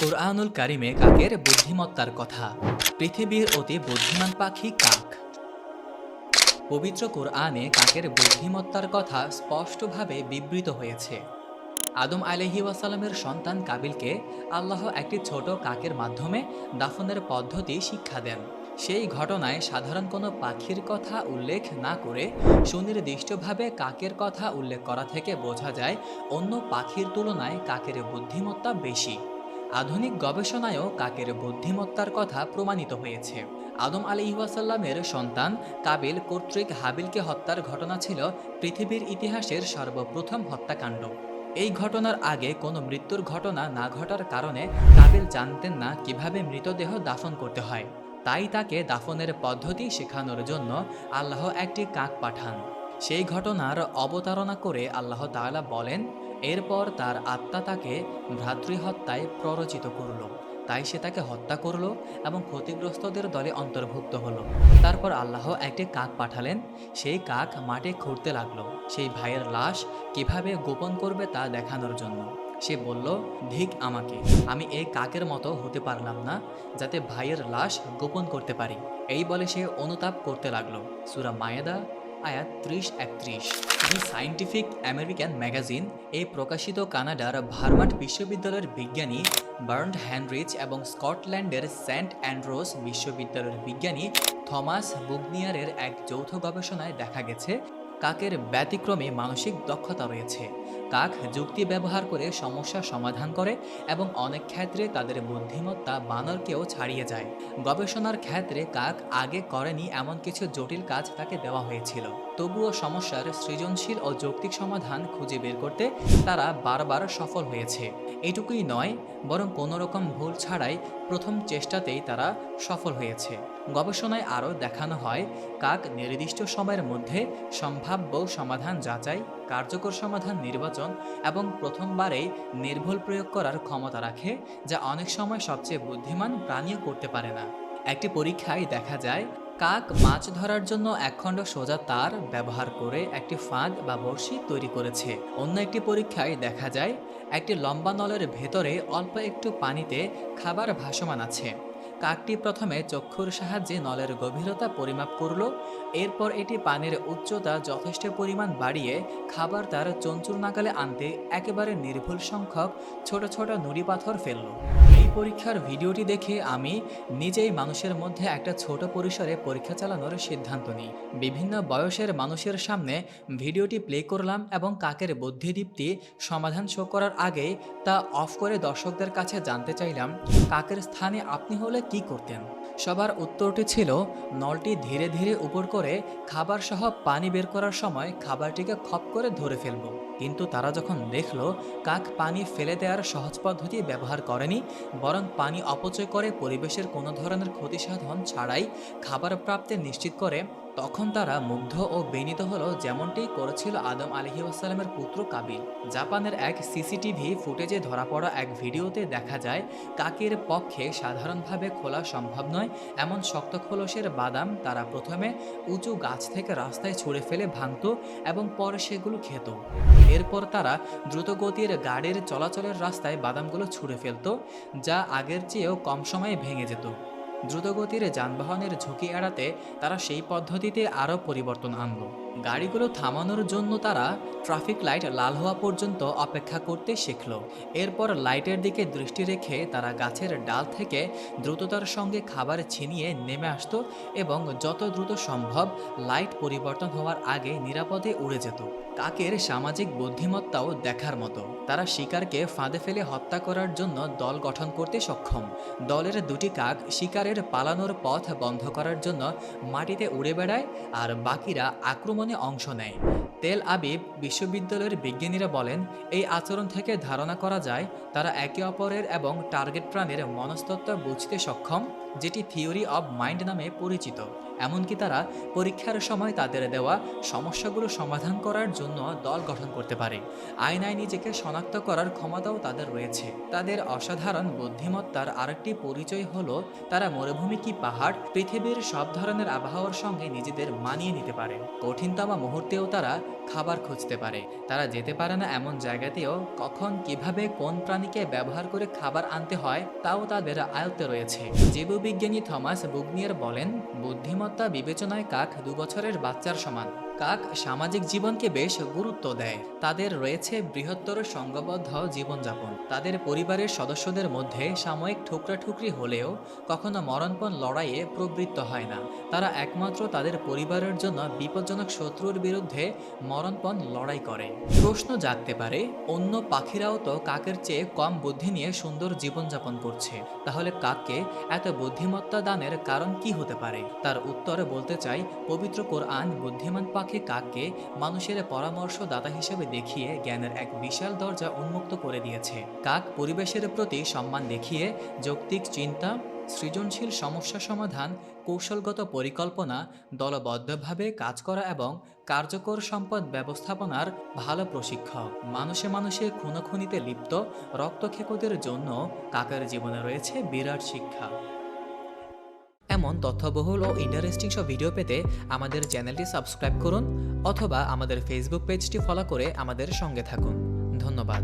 কুরআনুল কারিমে কাকের বুদ্ধিমত্তার কথা। পৃথিবীর অতি বুদ্ধিমান পাখি কাক। পবিত্র কুরআনে কাকের বুদ্ধিমত্তার কথা স্পষ্টভাবে বিবৃত হয়েছে। আদম আলাইহি ওয়াসাল্লামের সন্তান কাবিলকে আল্লাহ একটি ছোট কাকের মাধ্যমে দাফনের পদ্ধতি শিক্ষা দেন। সেই ঘটনায় সাধারণ কোনো পাখির কথা উল্লেখ না করে সুনির্দিষ্টভাবে কাকের কথা উল্লেখ করা থেকে বোঝা যায় অন্য পাখির তুলনায় কাকের বুদ্ধিমত্তা বেশি। আধুনিক গবেষণায়ও কাকের বুদ্ধিমত্তার কথা প্রমাণিত হয়েছে। আদম আলাইহি ওয়াসাল্লামের সন্তান কাবিল কর্তৃক হাবিলকে হত্যার ঘটনা ছিল পৃথিবীর ইতিহাসের সর্বপ্রথম হত্যাকাণ্ড। এই ঘটনার আগে কোনো মৃত্যুর ঘটনা না ঘটার কারণে কাবিল জানতেন না কিভাবে মৃতদেহ দাফন করতে হয়। তাই তাকে দাফনের পদ্ধতি শেখানোর জন্য আল্লাহ একটি কাক পাঠান। সেই ঘটনার অবতারণা করে আল্লাহ তাআলা বলেন, এরপর তার আত্মা তাকে ভ্রাতৃহত্যায় প্ররোচিত করল। তাই সে তাকে হত্যা করল এবং ক্ষতিগ্রস্তদের দলে অন্তর্ভুক্ত হলো। তারপর আল্লাহ একটি কাক পাঠালেন। সেই কাক মাটি খুঁড়তে লাগলো সেই ভাইয়ের লাশ কিভাবে গোপন করবে তা দেখানোর জন্য। সে বলল, ধিক আমাকে, আমি এই কাকের মতো হতে পারলাম না যাতে ভাইয়ের লাশ গোপন করতে পারি। এই বলে সে অনুতাপ করতে লাগলো। সূরা মায়েদা আয়াত 30-31। দি সায়েন্টিফিক আমেরিকান ম্যাগাজিন এ প্রকাশিত কানাডার ভার্মান্ট বিশ্ববিদ্যালয়ের বিজ্ঞানী বার্ন্ড হ্যানরিচ এবং স্কটল্যান্ডের সেন্ট অ্যান্ড্রোস বিশ্ববিদ্যালয়ের বিজ্ঞানী থমাস বুগনিয়ারের এক যৌথ গবেষণায় দেখা গেছে কাকের ব্যতিক্রমী মানসিক দক্ষতা রয়েছে। কাক যুক্তি ব্যবহার করে সমস্যা সমাধান করে এবং অনেক ক্ষেত্রে তাদের বুদ্ধিমত্তা বানরকেও ছাড়িয়ে যায়। গবেষণার ক্ষেত্রে কাক আগে করেনি এমন কিছু জটিল কাজ তাকে দেওয়া হয়েছিল। তবুও সমস্যার সৃজনশীল ও যৌক্তিক সমাধান খুঁজে বের করতে তারা বারবার সফল হয়েছে। এটুকুই নয়, বরং কোনো রকম ভুল ছাড়াই প্রথম চেষ্টাতেই তারা সফল হয়েছে। গবেষণায় আরও দেখানো হয় কাক নির্দিষ্ট সময়ের মধ্যে সম্ভাব্য সমাধান যাচাই, কার্যকর সমাধান নির্বাচন এবং প্রথমবারেই নির্ভুল প্রয়োগ করার ক্ষমতা রাখে, যা অনেক সময় সবচেয়ে বুদ্ধিমান প্রাণীও করতে পারে না। একটি পরীক্ষায় দেখা যায় কাক মাছ ধরার জন্য একখণ্ড সোজা তার ব্যবহার করে একটি ফাঁদ বা বড়শি তৈরি করেছে। অন্য একটি পরীক্ষায় দেখা যায় একটি লম্বা নলের ভেতরে অল্প একটু পানিতে খাবার ভাসমান আছে। কাকটি প্রথমে চক্ষুর সাহায্যে নলের গভীরতা পরিমাপ করল। এরপর এটি পানির উচ্চতা যথেষ্ট পরিমাণ বাড়িয়ে খাবার তার চঞ্চুর নাগালে আনতে একেবারে নির্ভুল সংখ্যক ছোট ছোট নুড়ি পাথর ফেলল। এই পরীক্ষার ভিডিওটি দেখে আমি নিজেই মানুষের মধ্যে একটা ছোট পরিসরে পরীক্ষা চালানোর সিদ্ধান্ত নিই। বিভিন্ন বয়সের মানুষের সামনে ভিডিওটি প্লে করলাম এবং কাকের বুদ্ধিদীপ্তি সমাধান শো করার আগে তা অফ করে দর্শকদের কাছে জানতে চাইলাম, কাকের স্থানে আপনি হলে কি করতেন? সবার উত্তরটি ছিল, নলটি ধীরে ধীরে উপর করে খাবার সহ পানি বের করার সময় খাবারটিকে খপ করে ধরে ফেলব। কিন্তু তারা যখন দেখল কাক পানি ফেলে দেওয়ার সহজ পদ্ধতি ব্যবহার করেনি, বরং পানি অপচয় করে পরিবেশের কোনো ধরনের ক্ষতিসাধন ছাড়াই খাবার প্রাপ্তি নিশ্চিত করে, তখন তারা মুগ্ধ ও বিনীত হলো, যেমনটি করেছিল আদম আলাইহিস সালামের পুত্র কাবিল। জাপানের এক সিসিটিভি ফুটেজে ধরা পড়া এক ভিডিওতে দেখা যায় কাকের পক্ষে সাধারণভাবে খোলা সম্ভব নয় এমন শক্ত খোলসের বাদাম তারা প্রথমে উঁচু গাছ থেকে রাস্তায় ছুঁড়ে ফেলে ভাঙত এবং পরে সেগুলো খেত। এরপর তারা দ্রুতগতির গাড়ির চলাচলের রাস্তায় বাদামগুলো ছুঁড়ে ফেলত, যা আগের চেয়েও কম সময়ে ভেঙে যেত। দ্রুতগতির যানবাহনের ঝুঁকি এড়াতে তারা সেই পদ্ধতিতে আরও পরিবর্তন আনলো। গাড়িগুলো থামানোর জন্য তারা ট্রাফিক লাইট লাল হওয়া পর্যন্ত অপেক্ষা করতে শিখল। এরপর লাইটের দিকে দৃষ্টি রেখে তারা গাছের ডাল থেকে দ্রুততার সঙ্গে খাবার ছিনিয়ে নেমে আসতো এবং যত দ্রুত সম্ভব লাইট পরিবর্তন হওয়ার আগে নিরাপদে উড়ে যেত। কাকের সামাজিক বুদ্ধিমত্তাও দেখার মতো। তারা শিকারকে ফাঁদে ফেলে হত্যা করার জন্য দল গঠন করতে সক্ষম। দলের দুটি কাক শিকারের পালানোর পথ বন্ধ করার জন্য মাটিতে উড়ে বেড়ায় আর বাকিরা আক্রমণে অংশ নেয়। তেল আবিব বিশ্ববিদ্যালয়ের বিজ্ঞানীরা বলেন, এই আচরণ থেকে ধারণা করা যায় তারা একে অপরের এবং টার্গেট প্রাণীর মনস্তত্ত্ব বুঝতে সক্ষম, যেটি থিওরি অব মাইন্ড নামে পরিচিত। এমনকি তারা পরীক্ষার সময় তাদের দেওয়া সমস্যাগুলো সমাধান করার জন্য দল গঠন করতে পারে। আয়নায় নিজেকে শনাক্ত করার ক্ষমতাও তাদের রয়েছে। তাদের অসাধারণ বুদ্ধিমত্তার আরেকটি পরিচয় হলো তারা মরুভূমি কি পাহাড়, পৃথিবীর সব ধরনের আবহাওয়ার সঙ্গে নিজেদের মানিয়ে নিতে পারে। কঠিনতম মুহূর্তেও তারা খাবার খুঁজতে পারে। তারা যেতে পারে না এমন জায়গাতেও কখন কিভাবে কোন প্রাণীকে ব্যবহার করে খাবার আনতে হয় তাও তাদের আয়ত্তে রয়েছে। জীববিজ্ঞানী থমাস বুগনিয়ার বলেন, বুদ্ধিমত্তা বিবেচনায় কাক 2 বছরের বাচ্চার সমান। কাক সামাজিক জীবনকে বেশ গুরুত্ব দেয়। তাদের রয়েছে বৃহত্তর সংঘবদ্ধ জীবনযাপন। তাদের পরিবারের সদস্যদের মধ্যে সাময়িক ঠুকরাঠুকরি হলেও কখনো মরণপণ লড়াইয়ে প্রবৃত্ত হয় না। তারা একমাত্র তাদের পরিবারের জন্য বিপজ্জনক শত্রুর বিরুদ্ধে মরণপণ লড়াই করে। প্রশ্ন জাগতে পারে, অন্য পাখিরাও তো কাকের চেয়ে কম বুদ্ধি নিয়ে সুন্দর জীবনযাপন করছে, তাহলে কাককে এত বুদ্ধিমত্তা দানের কারণ কি হতে পারে? তার উত্তরে বলতে চাই, পবিত্র কোরআন বুদ্ধিমান পাখি কাককে মানুষের পরামর্শদাতা হিসেবে দেখিয়ে জ্ঞানের এক বিশাল দরজা উন্মুক্ত করে দিয়েছে। কাক পরিবেশের প্রতি সম্মান দেখিয়ে যৌক্তিক চিন্তা, সৃজনশীল সমস্যা সমাধান, কৌশলগত পরিকল্পনা, দলবদ্ধভাবে কাজ করা এবং কার্যকর সম্পদ ব্যবস্থাপনার ভালো প্রশিক্ষক। মানুষে মানুষে খুনোখুনিতে লিপ্ত রক্তক্ষেকোদের জন্য কাকের জীবনে রয়েছে বিরাট শিক্ষা। এমন তথ্যবহুল ও ইন্টারেস্টিং সব ভিডিও পেতে আমাদের চ্যানেলটি সাবস্ক্রাইব করুন অথবা আমাদের ফেসবুক পেজটি ফলো করে আমাদের সঙ্গে থাকুন। ধন্যবাদ।